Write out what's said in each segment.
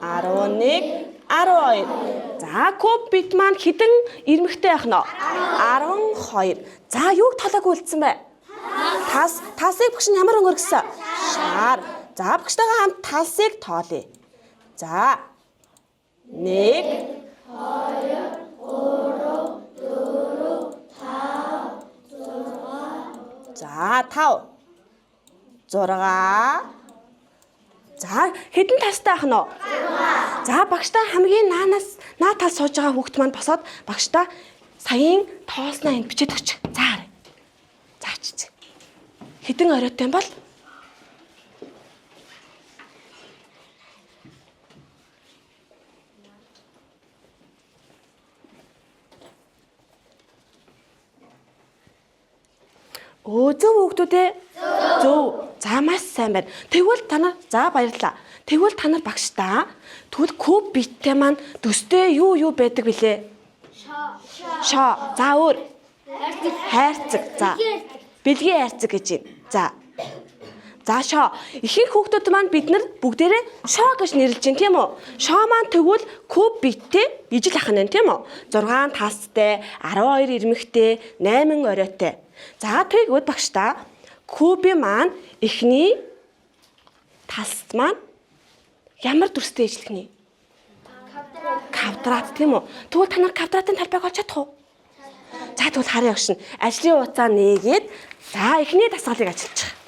11, 12. За, куб бит маань хэдэн ирмэгтэй байх нь? 12. За, юуг толоогүй үлдсэн бэ? Талсыг багш нь ямар өнгөөр гэсэн? Шар. За, багштайгаа хамт талсыг тоолъё. За. 1 За, 5 6. За, хэдэн талстай ах нь? За, багштай хамгийн наа тал сууж байгаа хүүхэд маань босоод багштай саяын тоолсноо энд бичээд өгч. За, харъя. За, авчиж. Хэдэн оройтой юм бол? Зөв хүүхдүүд ээ. Зөв. За маш сайн байна. Тэгвэл та нар за баярлалаа. Тэгвэл та нар багшдаа тэгвэл куб биттэй маань төстэй юу байдаг вүлээ? Шоо. За өөр. Хайрцаг. За. Бэлгийн хайрцаг гэж байна. За. За шоо. Ихэнх хүүхдүүд маань бид нар бүгдээрээ шоо гэж нэрлэж байна тийм үү? Шоо маань тэгвэл куб биттэй ижил ах нь тийм үү? 6 тастай, 12 ирмэгтэй, 8 оройтой. За тэгвэл багшдаа кубын маань эхний талс маань ямар дүрстэй ижлэх нэ? Квадрат тийм үү? Тэгвэл та нар квадратын талбайг олж чадах уу? За тэгвэл харъя өгшин. Ажлын хугацаа нээгээд за эхний дасгалыг ажиллаж.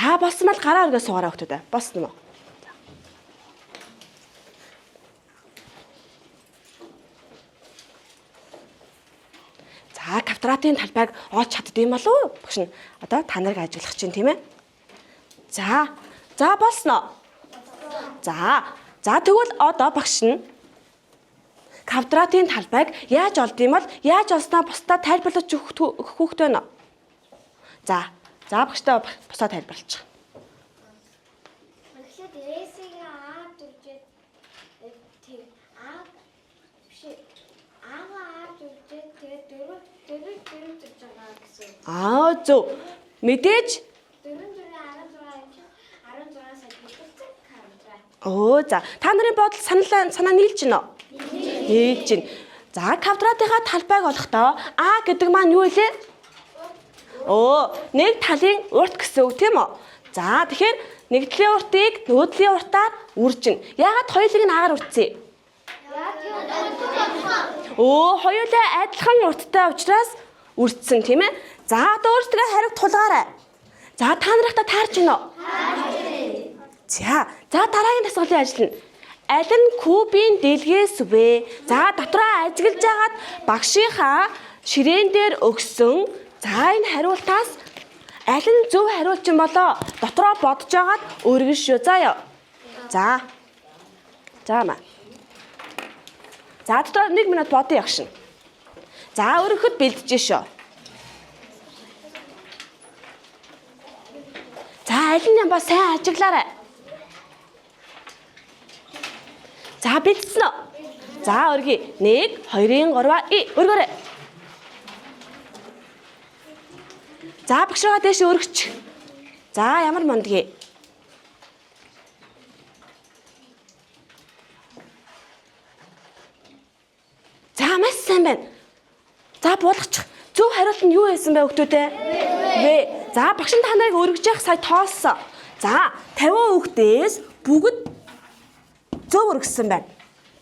За болсон бол гараа өргөө суугаараа хүүхдүүд. Болсон уу? За квадратын талбайг олж чаддсан болов уу? Багш нь одоо та нарыг ажиглах чинь тийм ээ. За болсноо. За тэгвэл одоо багш нь квадратын талбайг яаж олдсон бол яаж олсноо бусдаа тайлбарлаж өгөх хүүхдтэй байна. За багштай бусдаа тайлбарлаж. Багшд дээрээсээ А дүржээд тэг А биш А дүржээд тэгээд дөрөв дүрж байгаа гэсэн. Зөв. Мэдээж 4 16 сая хэлбэлцэх квадрат. За та нарын бодол санаа нийлж байна уу? Нийлж байна. За квадратынхаа талбайг олохдоо А гэдэг маань юу вэ? Нэг талын урт гэсэн үг тийм үү? За тэгэхээр нэг талын уртыг нөгөө талын уртаар үржин. Яагаад хоёулыг нь агаар үрдсэн? Хоёулаа адилхан урттай учраас үрдсэн тийм ээ? За одоо өөрсдөө хариуг тулгаарай. За та нартай таарч гинөө? За дараагийн дасгалын ажил нь аль нь кубын дэлгээс вэ? За дотроо ажиглаж агаад багшийнхаа ширээн дээр өгсөн энэ хариултаас аль нь зөв хариулж юм болоо дотроо бодож агаад өргөн шүү. Заа ёо. За маа. За дотроо 1 минут бодъё ягшин. За өргөхөд бэлдэж шүү. За аль нь юм ба сайн ажиглаарай. За бэлдсэн үү? За өргөе. 1 2 3 өргөөрэй. За багшгаа дэше өргөч. За ямар мондгийг. За маш сайн байна. За буулгачих. Зөв хариулт нь юу байсан бэ хүүхдүүдээ? В. За багш нь та нарыг өргөж явах сая тоолсон. За 50 хүүхдээс бүгд зөв өргөсөн байна.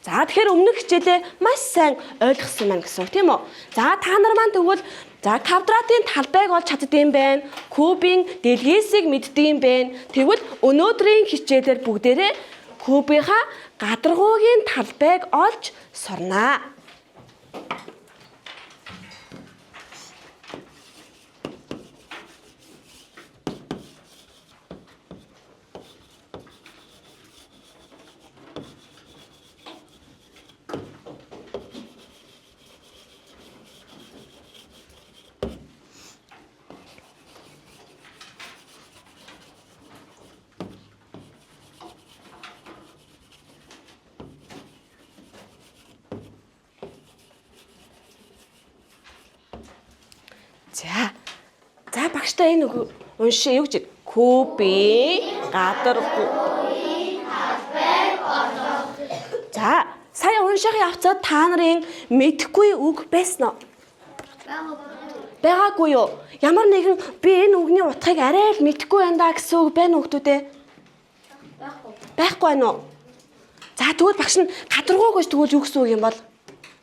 За тэгэхээр өмнөх хичээлээ маш сайн ойлгосон байна гэсэн үг тийм үү? За та нар маань тэгвэл квадратын талбайг олж чаддсан байна. Кубын дэлгээс мэддэг юм байна. Тэгвэл өнөөдрийн хичээлээр бүгдээрээ кубынхаа гадаргуугийн талбайг олж сурнаа. За За багштай энэ уншаа юу гэж? Кубын гадаргуугийн талбайг олох. За сая унших явцад та нарын мэдэхгүй үг байсан уу? Байгаагүй юу? Ямар нэгэн би энэ үгний утгыг арай л мэдэхгүй байна да гэсэн үг байна уу хүмүүдээ? Байхгүй байна уу? За тэгвэл багш нь гадаргуу гэж тэгвэл юу гэсэн үг юм бол?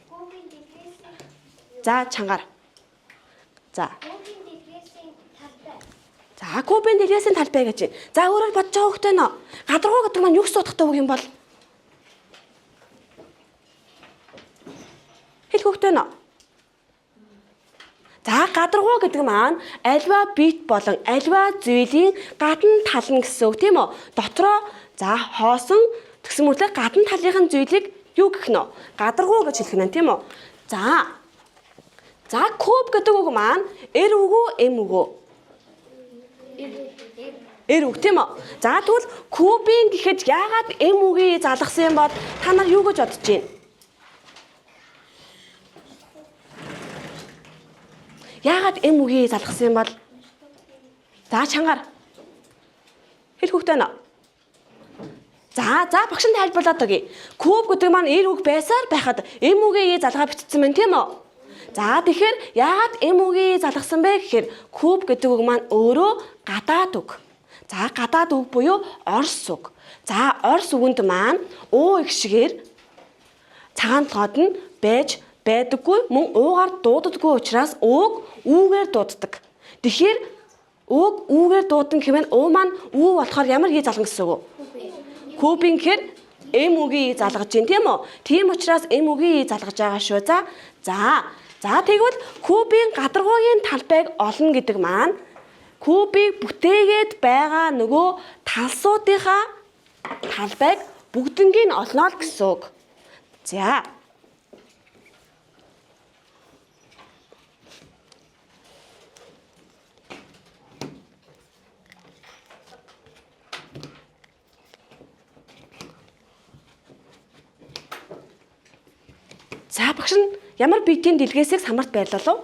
Кубын дэлгээс. За чангаар. За. Кубын дэлгээсийн талбай. За кубын дэлгээсийн талбай гэж байна. За өөрөөр бодож байгаа хөхтэй нөө. Гадаргуу гэдэг маань юу гэсэн утгатай үг юм бол? Хэл хөхтэй нөө. За гадаргуу гэдэг маань альва бит болон альва зүйлийн гадна тал нь гэсэн үг тийм үү? Дотроо за хоосон тэгсэн мөрлөө гадна талынхын зүйлийг юу гэх нөө? Гадаргуу гэж хэлэх нь тийм үү? За куб гэдэг үг маань эр үгүү эм үгүү? Эр үг тийм үү? За тэгвэл кубын гэхэд яагаад эм үгийг залгасан юм бол та нар юу гэж бодож байна? Яагаад эм үгийг залгасан юм бол? За чангаар. Хэл хөхтэй нөө. За багш нь тайлбарлаад өгье. Куб гэдэг маань эр үг байсаар байхад эм үгийг залгаа бичсэн байна тийм үү? За тэгэхээр яагаад эм үгийг залгасан бэ гэхээр куб гэдэг үг маань өөрөө гадаад үг. За гадаад үг буюу орос үг. За орос үгэнд маань уу их шигээр цагаан толгойд нь байж байдаггүй мөн уугаар дууддаггүй учраас үг үүгээр дууддаг. Тэгэхээр үг үүгээр дуудан гэвэл уу маань үү болохоор ямар хий залгана гэсэн үг? Кубын гэхээр эм үгийг залгаж байна тийм үү? Тийм учраас эм үгийг залгаж байгаа шүү. За тэгвэл кубын гадаргуугийн талбайг олно гэдэг маань кубыг бүтээгээд байгаа нөгөө талсуудынхаа талбайг бүгднийг олно л гэсэн үг. За багш нь ямар биетийн дэлгээсийг самарт байрлуулав?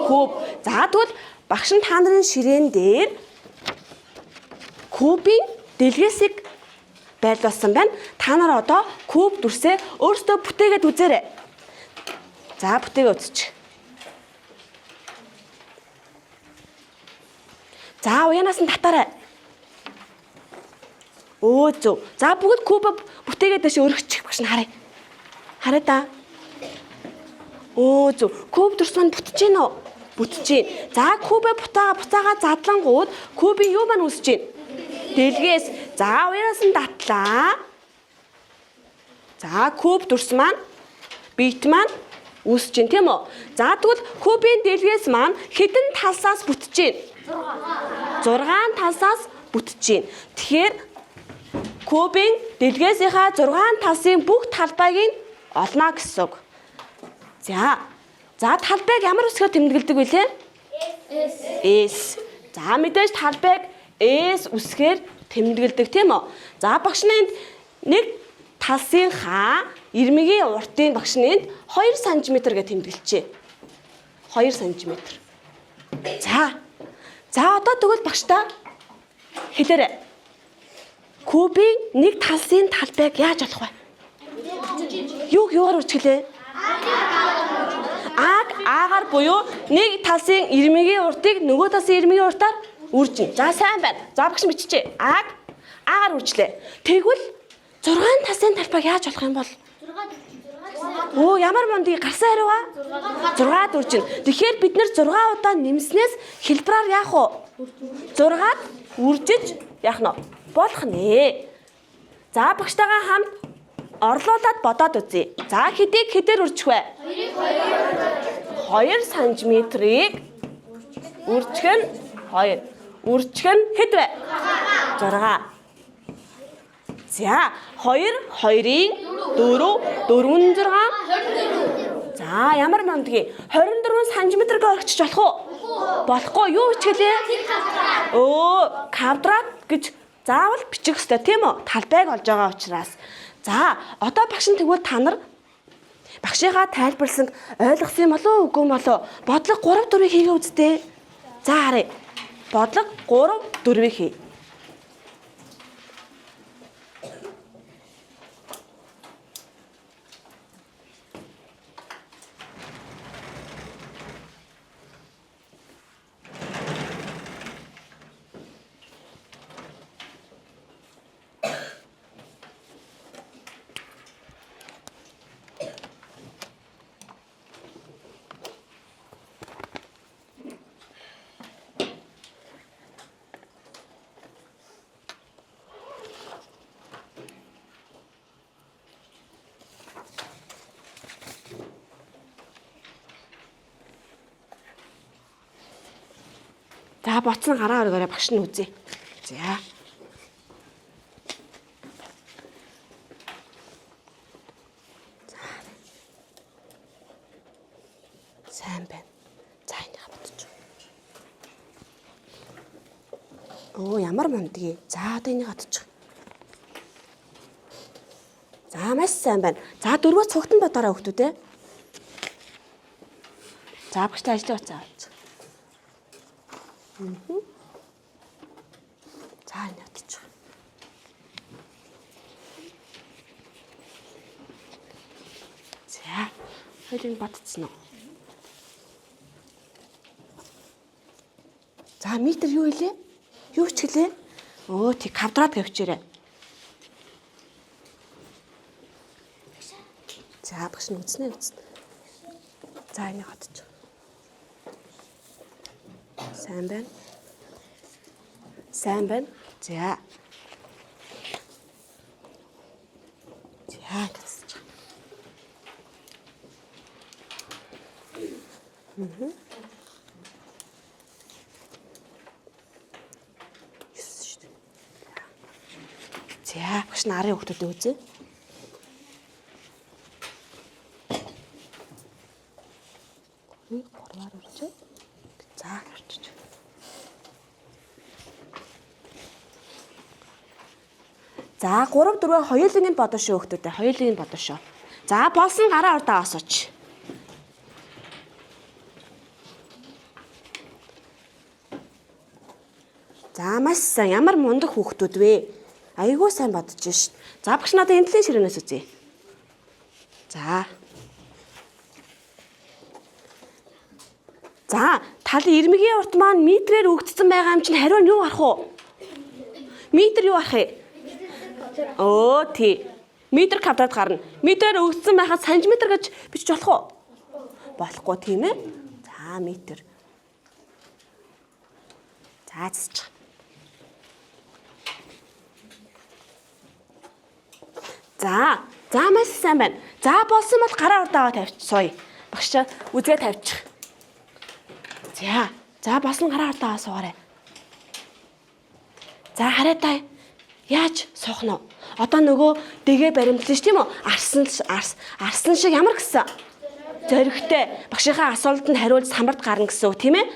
Куб. За тэгвэл багш нь та нарын ширээн дээр кубын дэлгээсийг байрлуулсан байна. Та нар одоо куб дүрсээ өөрсдөө бүтээгээд үзээрэй. За бүтээгээ үзчих. За уянаас нь татаарай. Зөв. За бүгд куб бүтээгээд дэше өргөчих багш нь харъя. Харъя да. Зөв. Куб дүрс маань бүтэж гин үү? Бүтэж гин. За кубээ буцаага задлангууд кубын юу маань үүсэж гин? Дэлгээс. За уянаас нь татлаа. За куб дүрс маань бит маань үүсэж гин тийм үү? За тэгвэл кубын дэлгээс маань хэдэн талсаас бүтэж гин? 6 талсаас бүтэж гин. Тэгэхээр кубын дэлгээс-ийнхаа 6 талсын бүх талбайг нь олно гэсэн үг. За талбайг ямар үсгээр тэмдэглэдэг вэ лээ? S. За мэдээж талбайг S үсгээр тэмдэглэдэг тийм үү? За багш нь нэг талсынхаа ирмэгийн уртын багш нь 2 см гэж тэмдэглэжээ. 2 см. За одоо тэгвэл багштай хэлээрэй. Кубын нэг талсын талбайг яаж олох вэ? Юугаар үржиглээ? Агаар буюу нэг талсын ирмэгийн уртыг нөгөө талсын ирмэгийн уртаар үржин. За сайн байна. За багш биччихье. Агаар үржлээ. Тэгвэл 6 талсын талбайг яаж олох юм бол? Ямар мондыг гарсан хариу ба? 6-д үржин. Тэгэхээр бид нэр 6 удаа нэмснээс хэлбэраар яах вэ? 6-д үржиж яах нь болох нэ. За багштайгаа хамт орлуулад бодоод үзье. За хэдээр үржих вэ? 2 см-ийг үржих нь 2. Үржих нь хэд вэ? 6. За 2 2-ийн 4 4 6. За ямар мондгийг 24 см-г орчиж болох уу? Болохгүй. Юу хичээлээ? Квадрат гэж заавал бичих ёстой тийм үү? Талбайг олж байгаа учраас. За одоо багш нь тэгвэл та нар багшийнхаа тайлбарлсан ойлгосон юм болоо үгүй болоо бодлого 3 4 хийгээ үзтээ. За харъя. Бодлого 3 4-ийг хий. За боцсон гараа өргөөрэй багш нь үзье. За. Сайн байна. За энийг бодчих. Оо ямар мундгийг. За одоо энийг бодчих. За маш сайн байна. За дөрвөө цугтан бодорой хөлтүүдээ. За багштай ажлын уцаа авч. За энэ утчих. За хоёрыг батцсан уу? За метр юу илээ? Юу ч гэлээ? Өө тий квадрат гэвчээрээ. За багш нь үзнэ үзнэ. За энийг батчих. Сайн байна. Сайн байна. За. За гэсэн. За, багш нарын хүүхдүүд үзье. Гурваар үржээ. За, гарчиж. За 3 4 хоёулын нь бодоо шүү хүүхдүүдээ. Хоёулын нь бодоо шүү. За болсон гараа урдаа асууч. За маш сайн. Ямар мундаг хүүхдүүд вэ? Айгуу сайн бодож шít. За багш надад энэлийн ширээнээс үзье. За. За талын ирмэгийн урт маань метрээр өгдсөн байгаа юм чинь хариу нь юу арах уу? Метр юу арах вэ? Оо тий. Метр квадрат гарна. Метрээр өгдсөн байхад сантиметр гэж бичиж болох уу? Болохгүй тийм ээ. За метр. За цэцч. За маш сайн байна. За болсон бол гараа урдаагаа тавьчихсоё. Багш үзээ тавьчих. За болсон гараа урдаагаа суугаарай. За хараа та. Яаж суух нь вэ? Одоо нөгөө дэгээ баримтлсан ш тийм үү? Арслан шиг ямар гэсэн? Зоригтой. Багшийнхаа асуултанд хариулж самбарт гарна гэсэн үг тийм ээ?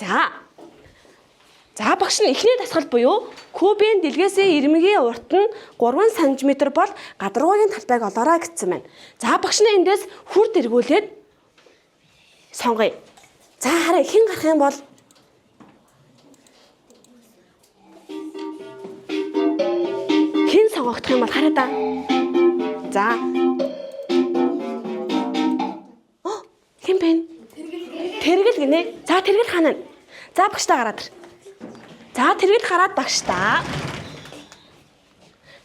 За багш нь эхний дасгал буюу кубын дэлгээсээ ирмэгийн урт нь 3 см бол гадаргуугийн талбайг олоорой гэсэн байна. За багш нь эндээс хүрд эргүүлээд сонгоё. За хараа хэн гарах юм бол хэн сонгогдох юм бол хараа да. За. Хэн бэ? Тэргэл гинэ. За тэргэл хаана? За багштай гараад ир. За тэргэл хараад багштай.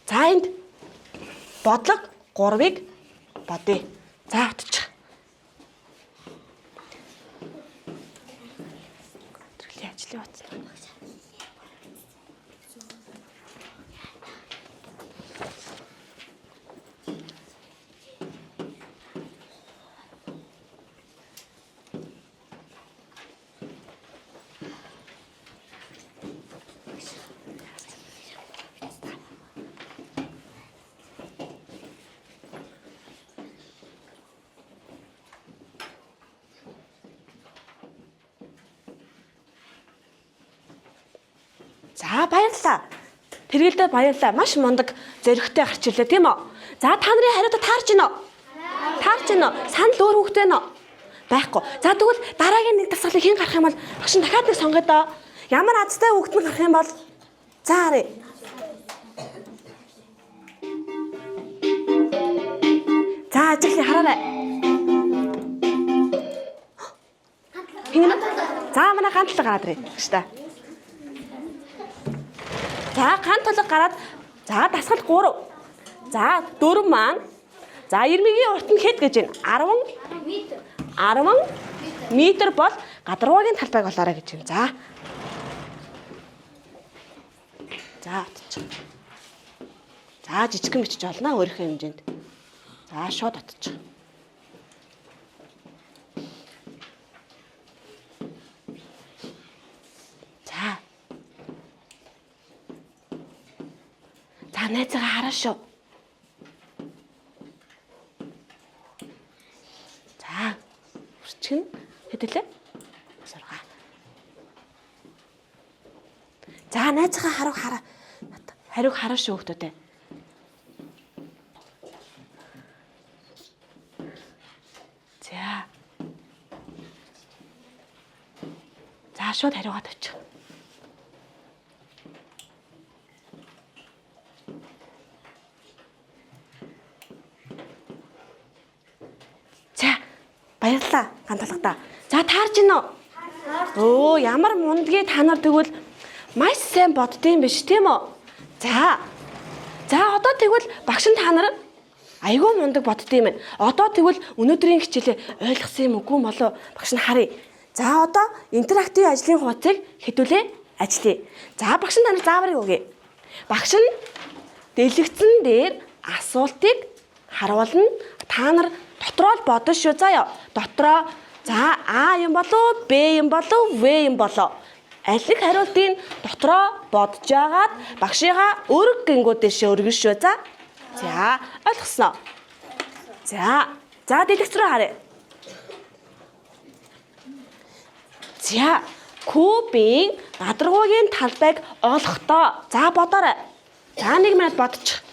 За энд бодлого 3-ыг бодъё. За утчих. Тэргэлийн ажлын утсан. За баярлалаа. Тэргэлдээ баярлалаа. Маш мундаг зоригтой гарч ирлээ тийм үү? За та нарын хариуд таарч гинэ үү? Таарч гинэ үү? Санал өөр хүүхдээ нэ? Байхгүй. За тэгвэл дараагийн нэг дасгалыг хэн гарах юм бол багш нь дахиад нэг сонгоё доо. Ямар азтай хүүхэд нь гарах юм бол за харъя. За ажиглая хараарай. Хин за манай ганц толгой гараад ирээ. Гэж та. За ганц толгой гараад за дасгал 3. За 4 маань. За Ирмигийн урт нь хэд гэж байна? 10 метр бол гадаргуугийн талбайг олоорой гэж байна. За отчих. За жижигхэн бичиж олно өөрийнхөө хэмжээнд. За шууд отчих. За найзгаа хараа шүү. За үрчгэн хэдэлээ? 6. За найзгаа хараа. Хариуг хараа шүү хүүхдүүдээ. За шууд хариугаад очих. За баярлалаа ганцлагтаа. За таарч гинөө. Өө ямар мундгийг та нар тэгвэл маш сайн боддсон биш тийм үү? За одоо тэгвэл багш нь та нар айгүй мундаг боддсон юм байна. Одоо тэгвэл өнөөдрийн хичээлээ ойлгосон юм үгүй болоо багш нь харъя. За одоо интерактив ажлын хуудсыг хэдүүлээ ажиллая. За багш нь та нар зааврыг өгье. Багш нь дэлгэцэн дээр асуултыг харуулна. Та нар дотроо л бодно шүү заяа. Дотроо за А юм болов, Б юм болов, В юм болов. Аль нэг хариултыг дотроо бодож агаад багшийнхаа өрг гингүүд дэше өргөн шүү за. За ойлгосноо. За дэлгэц рүү харъя. За кубын гадаргуугийн талбайг олохдоо за бодоорой. За 1 минут бодчих.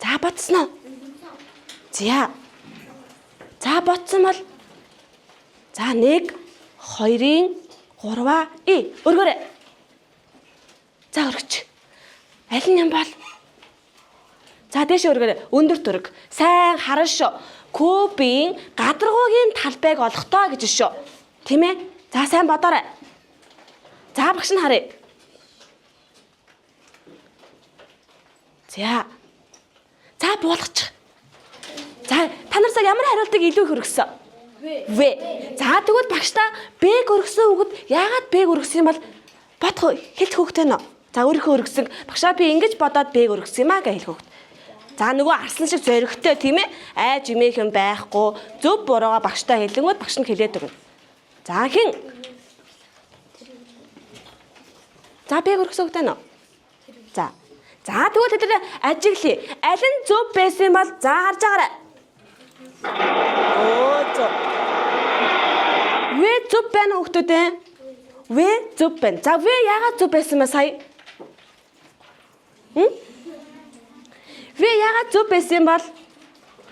За бодсноо. За бодсон бол за 1 2-ын 3-аа өргөөрэй. За өргөч. Аль нь юм бол? За дээш өргөөрэй. Өндөр төрөг. Сайн харна шүү. Кубын гадаргуугийн талбайг олохдоо гэж шүү. Тийм ээ? За сайн бодоорой. За багш нь харъя. За буулгачих. За та нар цаг ямар хариултыг илүү их өргөсөн? В. За тэгвэл багштай Б-г өргөсөн хүүхэд яагаад Б-г өргөсөн юм бол бодох хэлэх хүүхдээ нөө. За өөрийнхөө өргөсөн багшаа би ингэж бодоод Б-г өргөсөн юм аа гэж хэлэх хүүхэд. За нөгөө арслан шиг зоригтой тийм ээ. Айж имэх юм байхгүй. Зөв буруугаа багштай хэлэнгүүт багш нь хэлээд өгнө. За хин. За Б-г өргөсөн хүүхдээ нөө. За тэгвэл тэд ажиглая. Аль нь зөв байсан бол за харж байгаарай. Зөв. В зөв байна уу хүүхдүүдээ? В зөв байна. За В яагаад зөв байсан бэ сая? В яагаад зөв байсан бол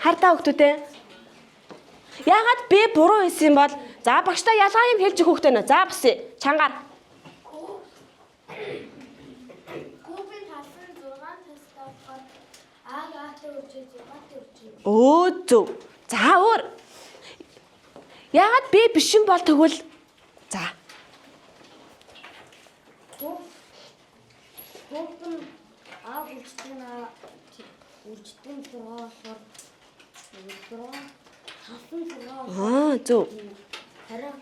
хардаа хүүхдүүдээ? Яагаад Б буруу байсан бол за багштай ялгаа юм хэлж өгөх хүүхдээ нөө. За босъё. Чангаар. Зөв. За өөр. Яагаад би биш юм бол тэгвэл за. Хүүхэн үржтэн зургаар хасан зургаар зөв. хараа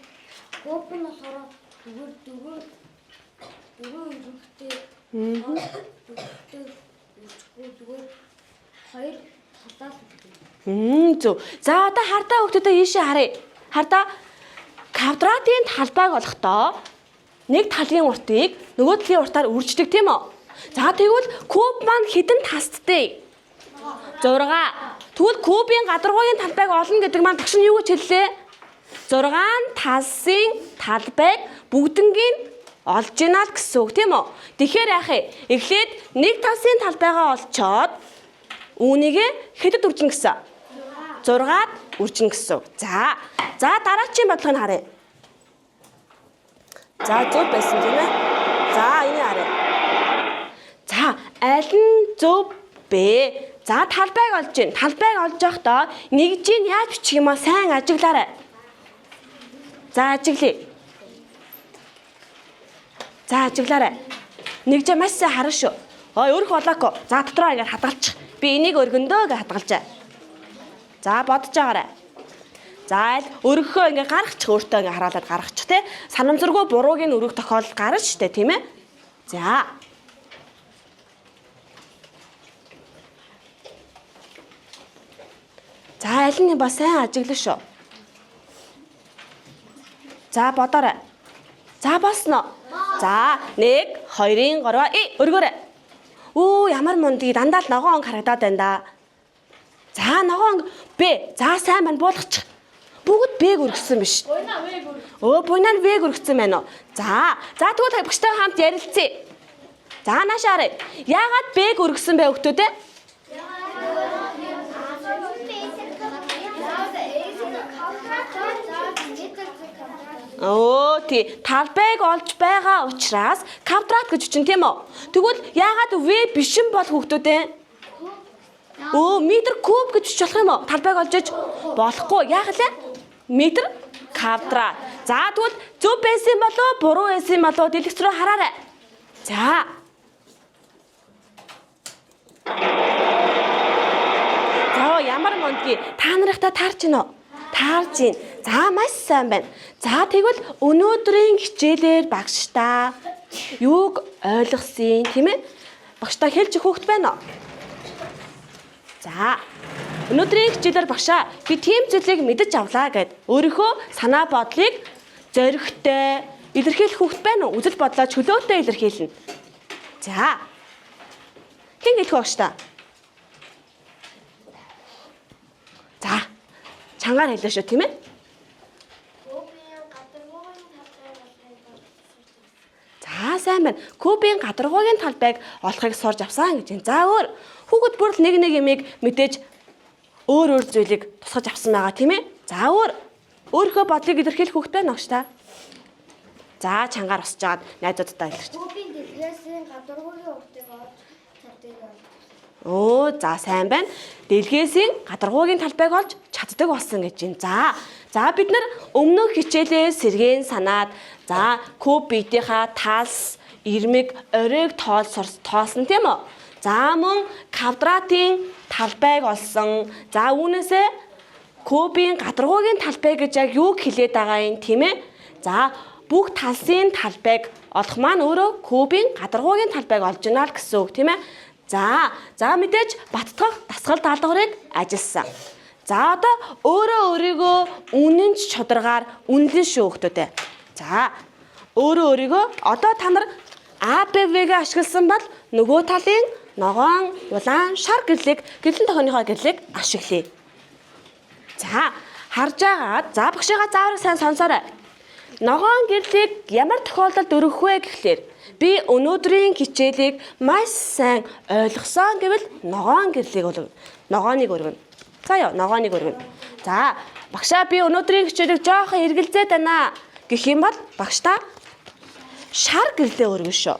хүүхэн болохоор дөрөв өргөтэй үржихгүй хоёр талаас зөв. За одоо хардаа хүүхдүүдээ ийшээ харъя. Хардаа квадратын талбайг олохдоо нэг талын уртыг нөгөө талын уртаар үрждэг тийм үү? За тэгвэл куб маань хэдэн тасттэй? 6. Тэгвэл кубын гадаргуугийн талбайг олно гэдэг маань багш нь юу гэж хэллээ? 6 талсын талбайг бүгднгийн олж ийнэ л гэсэн үг тийм үү? Тэгэхээр яах вэ? Эхлээд 1 талсын талбайгаа олцоод үүнийг хэдэд үржинэ гэсэн? 6-ад үржинэ гэсэн үг. За дараагийн бодлогыг харъя. За зөв байсан тийм ээ. За энэ харъя. За аль нь зөв бэ? За талбайг олж гин. Талбайг олж явахдаа нэгжийг яаж бичих юм аа сайн ажиглаарай. За ажиглая. За ажиглаарай. Нэгжээ маш сайн харна шүү. Өрх болоогүй. За дотроо ингээд хадгалчих. Би энийг өргөндөө гэж хадгалжаа. За бодож байгаарай. За өргөхөө ингээд гаргачих өөртөө ингээд хараалаад гаргачих те. Санамсаргүй бурууг нь өргөх тохиолдол гарна шүү дээ тийм ээ. За За аль нь ба сайн ажиглана шүү. За бодоорой. За болсноо. За 1 2 3 өргөөрэй. Оо ямар мундий дандаа л ногоон онг харагдаад байна да. За ногоон Б. За сайн байна буулгачих. Бүгд Б-г өргөсөн биш. Буйнаа нь В-г өргөсөн байна уу? За тэгвэл багштай хамт ярилцъя. За наашаа харъя. Яагаад Б-г өргөсөн бэ хүүхдүүд ээ? Тий талбайг олж байгаа учраас квадрат гэж чинь тийм үү? Тэгвэл яагаад V биш юм бол хүүхдүүд ээ? Метр куб гэж биш болох юм уу? Талбайг олж иж болохгүй. Яагаад лээ? Метр квадрат. За тэгвэл зөв байсан болоо буруу байсан болоо дэлгэц рүү хараарай. За ямар мондгийг та нартай таарч гинэ үү? Таарж гин. За маш сайн байна. За тэгвэл өнөөдрийн хичээлээр багштай юуг ойлгосон тийм ээ? Багштай хэлж өгөх хүүхэд байна уу? За өнөөдрийн хичээлээр багшаа би тийм зүйлийг мэдэж авлаа гэд өөрийнхөө санаа бодлыг зоригтой илэрхийлэх хүүхэд байна уу? Үзэл бодлоо чөлөөтэй илэрхийлнэ. За хэн хэлэх багштай? За чангаар хэлээ шүү тийм ээ? За сайн байна. Кубын гадаргуугийн талбайг олохыг сурж авсан гэж байна. За өөр хүүхэд бүр нэг юмыг мэдээж өөр зүйлийг тусгаж авсан байгаа тийм ээ? За өөрийнхөө бодлыг илэрхийлэх хүүхэд байна уу та? За чангаар босч жаад найзуудтай илэрч. Кубын дэлгээс гадаргуугийн уртыг олж чаддаг. За сайн байна. Дэлгээс гадаргуугийн талбайг олж чаддаг болсон гэж байна. За бид нар өмнөх хичээлээ сэргээн санаад за куб биетийнхаа тас, ирмэг, оройг тоосон тийм үү? За мөн квадратын талбайг олсон. За үүнээсээ кубын гадаргуугийн талбай гэж яг юуг хэлээд байгаа юм тийм ээ? За бүх талсын талбайг олох маань өөрөө кубын гадаргуугийн талбайг олж гинэ л гэсэн үг тийм ээ? За мэдээж баттгах дасгал даалгаврыг ажилласан. За одоо өөрийгөө үнэнч чударгаар үнэлэн шүү хүүхдүүдээ. За өөрийгөө одоо та нар АБВ-г ашигласан бол нөгөө талын ногоон, улаан, шар гэрлэг, гэрлэн тохионыхоо гэрлэг ашиглая. За харж агаад за багшигаа заавар сайн сонсоорой. Ногоон гэрлийг ямар тохиолдолд өргөх вэ гэхлээр би өнөөдрийн хичээлийг маш сайн ойлгосон гэвэл ногоон гэрлийг ногооныг өргөнө. За ногооныг өргөнө. За багшаа би өнөөдрийн хичээлийг жоохон эргэлзээд байна гэх юм бол багштай шар гэрлээ өргөн шүү.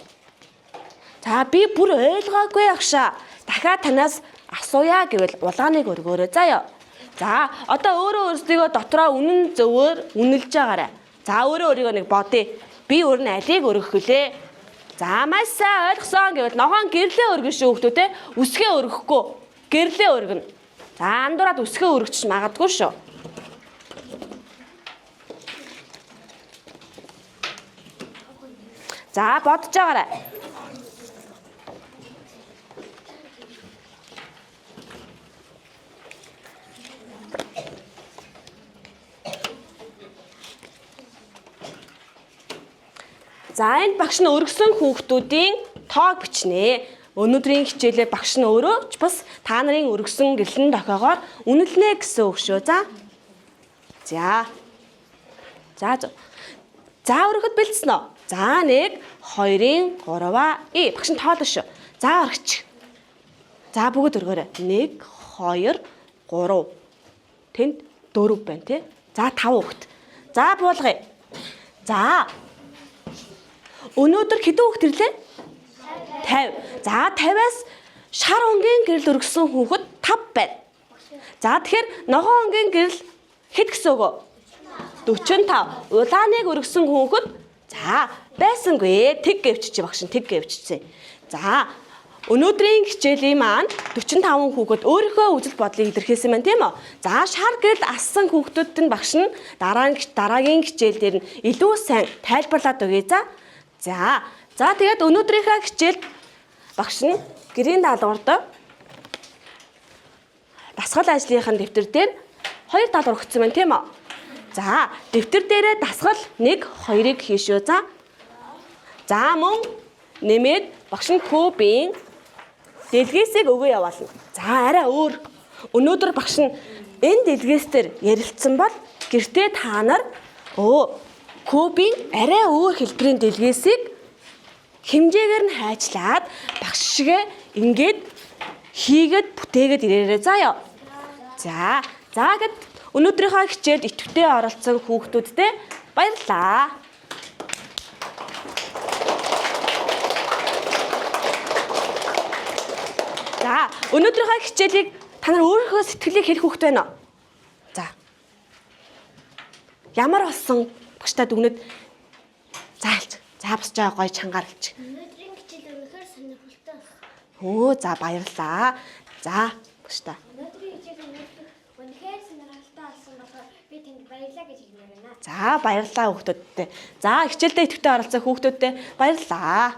За би бүр ойлгоогүй багшаа. Дахиад танаас асууя гэвэл улааныг өргөөрэй. За одоо өөрөөсөө дотроо үнэн зөвөр үнэлж байгаарай. За өөрийгөө нэг бодъё. Би өөр нь алийг өргөх вүлээ? За маш сайн ойлгосон гэвэл ногоон гэрлээ өргөн шүү хүүхдүүдээ. Үсгээ өргөхгүй. Гэрлээ өргөнө. За андуураад үсгээ өргөж магадгүй шүү. За бодож байгаарай. За энэ багш нь өргөсөн хүүхдүүдийн тоог бичнэ. Өнөөдрийн хичээлээ багш нь өөрөө ч бас та нарын өргөсөн гэрлэн тохиогоор үнэлнэ гэсэн үг шүү. За. За өргөхөд бэлдсэн үү? За 1 2 3-аа багш нь тоолно шүү. За оргич. За бүгд өргөөрэй. 1 2 3. Тэнд 4 байна тий. За 5 хүүхэд. За буулгая. За өнөөдөр хэдэн хүүхэд ирлээ? 50. За 50-аас шар өнгийн гэрэл өргөсөн хүүхэд 5 байна. За тэгэхээр ногоон өнгийн гэрэл хэд гэсэн үг вэ? 45. Улааныг өргөсөн хүүхэд за байсангүй. Тэг гэвчиж багш нь тэг гэвчсэн. За өнөөдрийн хичээлийн маань 45 хүүхэд өөрийнхөө үзэл бодлыг илэрхийлсэн байна тийм үү? За шар гэрэл ассан хүүхдүүдэд нь багш нь дараагийн хичээл дээр нь илүү сайн тайлбарлаад өгье за. За тэгээд өнөөдрийнхөө хичээлд багш нь гэрийн даалгаварт дасгал ажлынхаа дэвтэр дээр 2 даалгавар өгсөн байна тийм үү? За дэвтэр дээрээ дасгал 1 2-ыг хийшөө за. За мөн нэмээд багш нь кубын дэлгээс өгөө яваална. За арай өөр. Өнөөдөр багш нь энэ дэлгээс дээр ярилцсан бол гэртээ та нар кубын арай өөр хэлбэрийн дэлгээс хэмжээгээр нь хайчлаад багш шигээ ингээд хийгээд бүтээгээд ирээрэй заа ёо. За гэд өнөөдрийнхөө хичээлд идэвхтэй оролцсон хүүхдүүдтэй баярлалаа. За өнөөдрийнхөө хичээлийг та нар өөрийнхөө сэтгэлийг хэлэх хүүхд байна уу? За. Ямар болсон багштай дүгнэд заалж. За босч байгаа гоё чангаар хэлчих. Өнөөдрийн хичээл өнөхөр сонирхолтой. За баярлалаа. За багштай. Өнөөдрийн хичээл өнөхөр сонирхолтой болсон болохоор би танд баярлалаа гэж хэлмээр байна. За баярлалаа хүүхдүүдтэй. За хичээлдээ идэвхтэй оролцсон хүүхдүүдтэй баярлалаа.